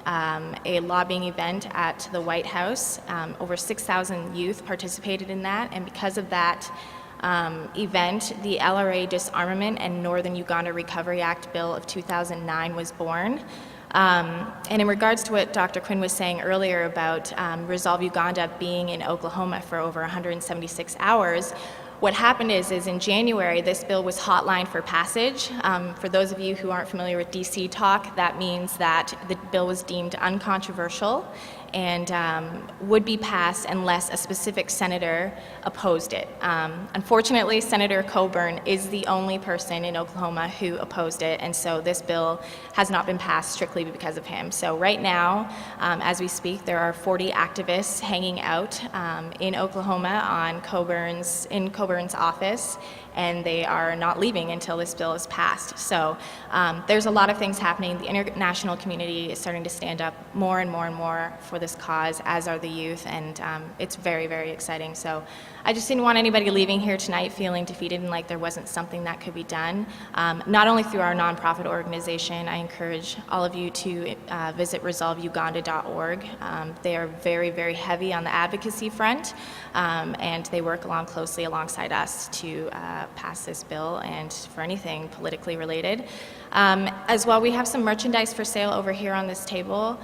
a lobbying event at the White House. Over 6,000 youth participated in that, and because of that event, the LRA Disarmament and Northern Uganda Recovery Act Bill of 2009 was born. And in regards to what Dr. Quinn was saying earlier about Resolve Uganda being in Oklahoma for over 176 hours, what happened is in January, this bill was hotlined for passage. For those of you who aren't familiar with DC talk, that means that the bill was deemed uncontroversial and would be passed unless a specific senator opposed it. Unfortunately, Senator Coburn is the only person in Oklahoma who opposed it, and so this bill has not been passed strictly because of him. So right now, as we speak, there are 40 activists hanging out in Oklahoma in Coburn's office, and they are not leaving until this bill is passed. So there's a lot of things happening. The international community is starting to stand up more and more and more for this cause, as are the youth, and it's very, very exciting. So I just didn't want anybody leaving here tonight feeling defeated and like there wasn't something that could be done. Not only through our nonprofit organization, I encourage all of you to visit resolveuganda.org. They are very, very heavy on the advocacy front, and they work closely alongside us to pass this bill and for anything politically related. As well, we have some merchandise for sale over here on this table.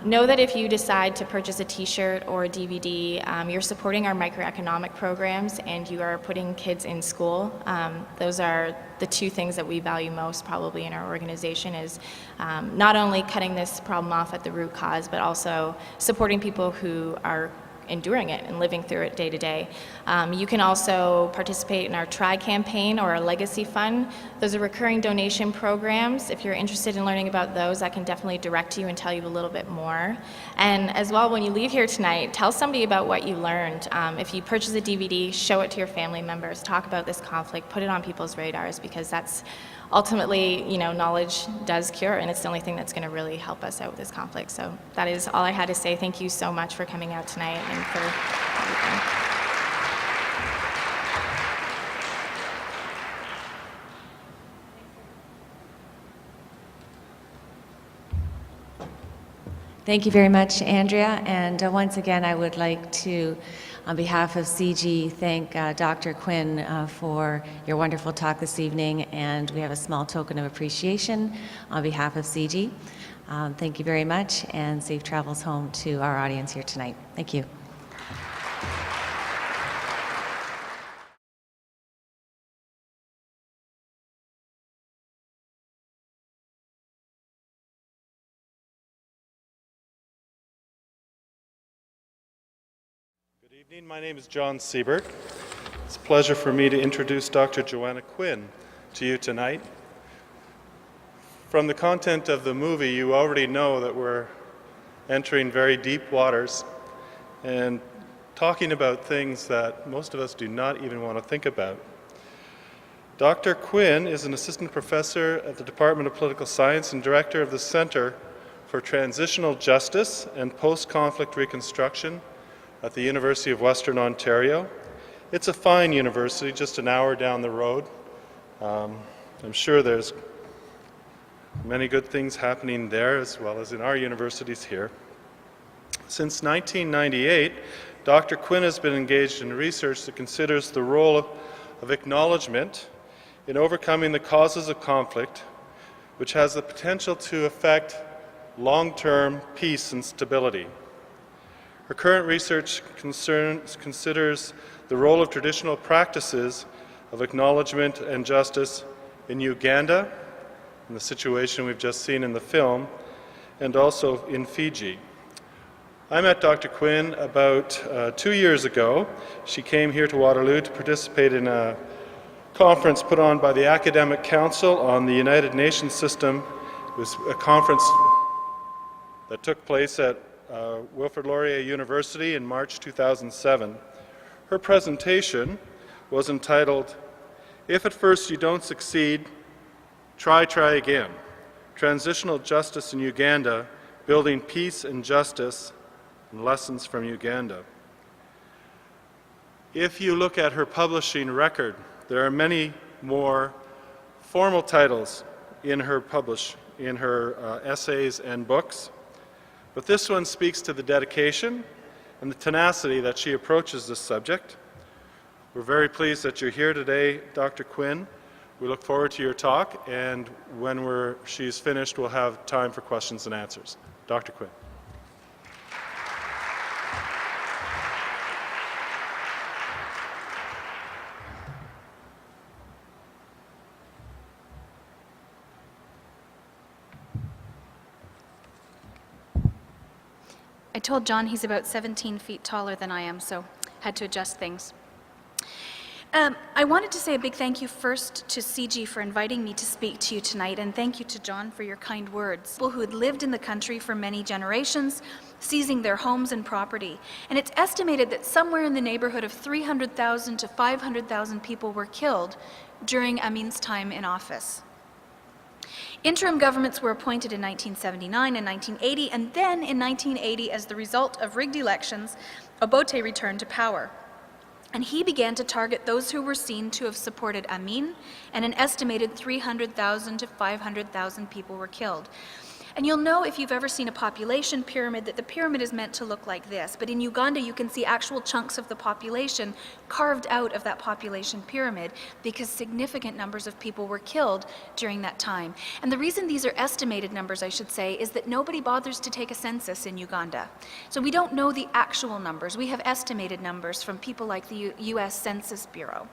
Know that if you decide to purchase a t-shirt or a DVD, you're supporting our microeconomic programs and you are putting kids in school. Those are the two things that we value most probably in our organization, is not only cutting this problem off at the root cause, but also supporting people who are enduring it and living through it day to day. You can also participate in our Try campaign or our Legacy Fund. Those are recurring donation programs. If you're interested in learning about those, I can definitely direct you and tell you a little bit more. And as well, when you leave here tonight, tell somebody about what you learned. If you purchase a DVD, show it to your family members, talk about this conflict, put it on people's radars, because that's ultimately, knowledge does cure, and it's the only thing that's going to really help us out with this conflict. So that is all I had to say. Thank you so much for coming out tonight and for everything. Thank you very much, Andrea. And once again, I would like to, on behalf of CIGI, thank Dr. Quinn for your wonderful talk this evening, and we have a small token of appreciation on behalf of CIGI. Thank you very much, and safe travels home to our audience here tonight. Thank you. Good evening. My name is John Siebert. It's a pleasure for me to introduce Dr. Joanna Quinn to you tonight. From the content of the movie, you already know that we're entering very deep waters and talking about things that most of us do not even want to think about. Dr. Quinn is an assistant professor at the Department of Political Science and director of the Center for Transitional Justice and Post-Conflict Reconstruction at the University of Western Ontario. It's a fine university, just an hour down the road. I'm sure there's many good things happening there as well as in our universities here. Since 1998, Dr. Quinn has been engaged in research that considers the role of acknowledgement in overcoming the causes of conflict, which has the potential to affect long-term peace and stability. Her current research considers the role of traditional practices of acknowledgement and justice in Uganda, in the situation we've just seen in the film, and also in Fiji. I met Dr. Quinn about 2 years ago. She came here to Waterloo to participate in a conference put on by the Academic Council on the United Nations System. It was a conference that took place at Wilfrid Laurier University in March 2007. Her presentation was entitled, "If at first you don't succeed, try again. Transitional Justice in Uganda, Building Peace and Justice, and Lessons from Uganda." If you look at her publishing record, there are many more formal titles in her essays and books, but this one speaks to the dedication and the tenacity that she approaches this subject. We're very pleased that you're here today, Dr. Quinn. We look forward to your talk, and when she's finished, we'll have time for questions and answers. Dr. Quinn. I told John he's about 17 feet taller than I am, so had to adjust things. I wanted to say a big thank you first to CIGI for inviting me to speak to you tonight, and thank you to John for your kind words. People who had lived in the country for many generations, seizing their homes and property. And it's estimated that somewhere in the neighborhood of 300,000 to 500,000 people were killed during Amin's time in office. Interim governments were appointed in 1979 and 1980, and then in 1980, as the result of rigged elections, Obote returned to power. And he began to target those who were seen to have supported Amin, and an estimated 300,000 to 500,000 people were killed. And you'll know if you've ever seen a population pyramid that the pyramid is meant to look like this. But in Uganda, you can see actual chunks of the population carved out of that population pyramid because significant numbers of people were killed during that time. And the reason these are estimated numbers, I should say, is that nobody bothers to take a census in Uganda. So we don't know the actual numbers. We have estimated numbers from people like the US Census Bureau.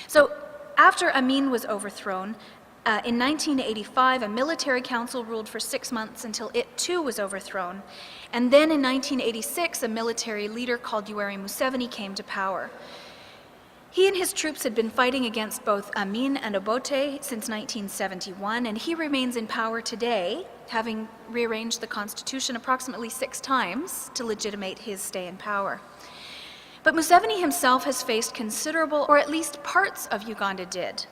So after Amin was overthrown, in 1985, a military council ruled for 6 months until it too was overthrown. And then in 1986, a military leader called Yoweri Museveni came to power. He and his troops had been fighting against both Amin and Obote since 1971, and he remains in power today, having rearranged the constitution approximately 6 times to legitimate his stay in power. But Museveni himself has faced considerable, or at least parts of Uganda did.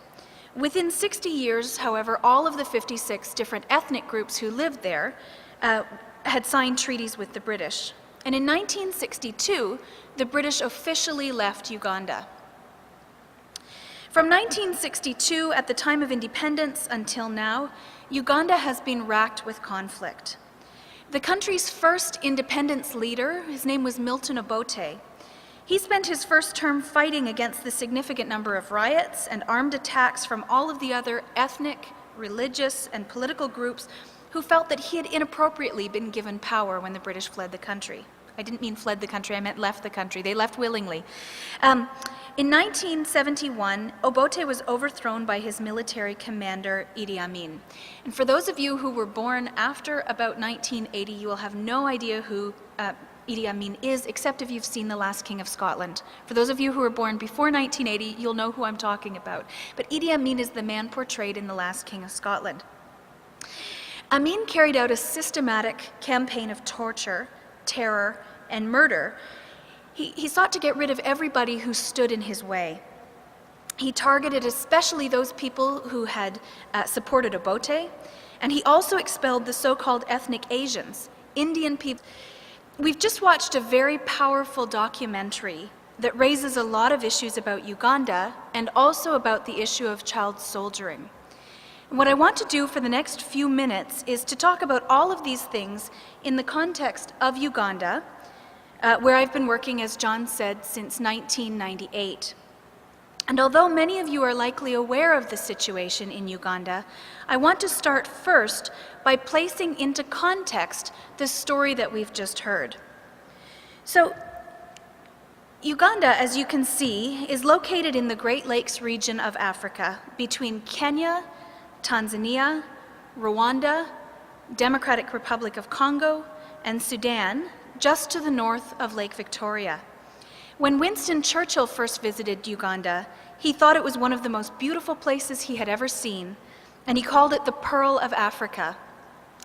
Within 60 years, however, all of the 56 different ethnic groups who lived there had signed treaties with the British. And in 1962, the British officially left Uganda. From 1962, at the time of independence, until now, Uganda has been racked with conflict. The country's first independence leader, his name was Milton Obote. He spent his first term fighting against the significant number of riots and armed attacks from all of the other ethnic, religious, and political groups who felt that he had inappropriately been given power when the British fled the country. I didn't mean fled the country, I meant left the country. They left willingly. In 1971, Obote was overthrown by his military commander, Idi Amin. And for those of you who were born after about 1980, you will have no idea who Idi Amin is, except if you've seen The Last King of Scotland. For those of you who were born before 1980, you'll know who I'm talking about. But Idi Amin is the man portrayed in The Last King of Scotland. Amin carried out a systematic campaign of torture, terror, and murder. He sought to get rid of everybody who stood in his way. He targeted especially those people who had supported Obote, and he also expelled the so-called ethnic Asians, Indian people. We've just watched a very powerful documentary that raises a lot of issues about Uganda and also about the issue of child soldiering. And what I want to do for the next few minutes is to talk about all of these things in the context of Uganda, where I've been working, as John said, since 1998. And although many of you are likely aware of the situation in Uganda, I want to start first by placing into context the story that we've just heard. So, Uganda, as you can see, is located in the Great Lakes region of Africa, between Kenya, Tanzania, Rwanda, Democratic Republic of Congo, and Sudan, just to the north of Lake Victoria. When Winston Churchill first visited Uganda, he thought it was one of the most beautiful places he had ever seen, and he called it the Pearl of Africa.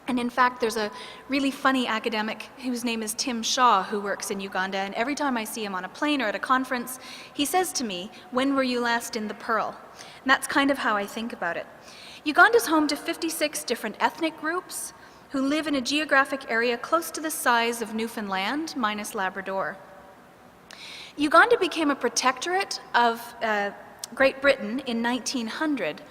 And in fact, there's a really funny academic whose name is Tim Shaw who works in Uganda, and every time I see him on a plane or at a conference, he says to me, "When were you last in the Pearl?" And that's kind of how I think about it. Uganda's home to 56 different ethnic groups who live in a geographic area close to the size of Newfoundland, minus Labrador. Uganda became a protectorate of Great Britain in 1900